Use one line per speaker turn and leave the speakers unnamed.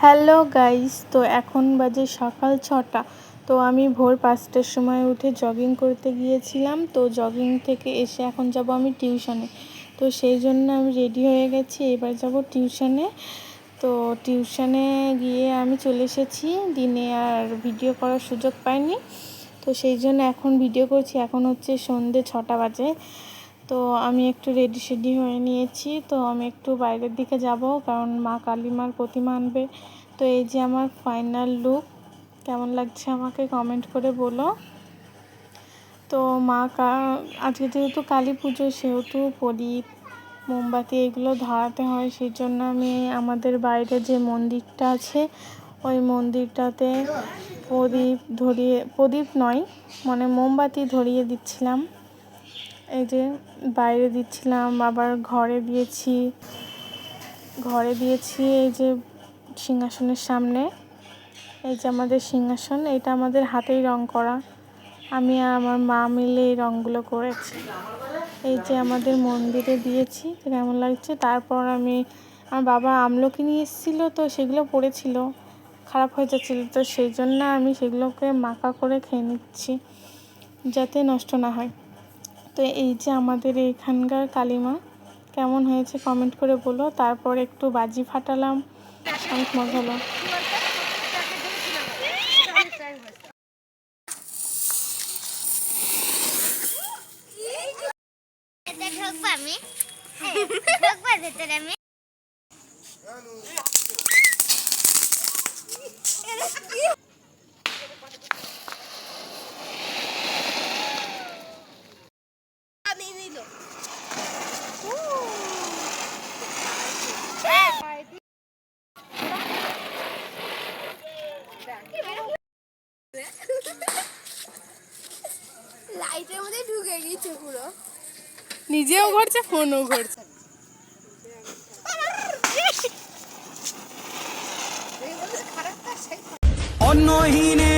Hello guys, তো এখন বাজে সকাল 6টা। তো আমি ভোর 5টার সময় উঠে জগিং করতে গিয়েছিলাম। তো জগিং থেকে এসে এখন যাব আমি টিউশনে। তো সেই জন্য আমি রেডি হয়ে গেছি, এবার যাব টিউশনে। তো টিউশনে গিয়ে আমি চলে এসেছি, দিনে আর ভিডিও করার সুযোগ পাইনি। তো সেই জন্য এখন ভিডিও করছি। এখন হচ্ছে সন্ধ্যে 6টা বাজে। তো আমি একটু রেডি হয়ে নিয়েছি। তো আমি একটু বাইরের দিকে যাব, কারণ মা কালীমার প্রতিমা আনবে। তো এই যে আমার ফাইনাল লুক, কেমন লাগছে আমাকে কমেন্ট করে বলো। তো আজকে যেহেতু কালী পুজো, সেহেতু প্রদীপ মোমবাতি এগুলো ধরাতে হয়। সেই জন্য আমি আমাদের বাইরে যে মন্দিরটা আছে, ওই মন্দিরটাতে প্রদীপ নয়, মানে মোমবাতি ধরিয়ে দিচ্ছিলাম। এই যে বাইরে দিচ্ছিলাম, আবার ঘরে দিয়েছি। এই যে সিংহাসনের সামনে, এই যে আমাদের সিংহাসন, এটা আমাদের হাতেই রং করা। আমি আর আমার মা মিলে এই রঙগুলো করেছি। এই যে আমাদের মন্দিরে দিয়েছি, কেমন লাগছে। তারপর আমার বাবা আমলকি নিয়ে এসেছিলো, তো সেগুলো পড়েছিল, খারাপ হয়ে যাচ্ছিলো। তো সেই জন্য আমি সেগুলোকে মাখা করে খেয়ে নিচ্ছি, যাতে নষ্ট না হয়। তো এই যে আমাদের এইখানকার কালীমা, কেমন হয়েছে কমেন্ট করে বলো। তারপর একটু বাজি ফাটালাম, অনেক মজা হলো।
লাইটের মধ্যে ঢুকে গেছে পুরো,
নিজেও ঘুরছে, ফোনও ঘুরছে।
অন্যহীনে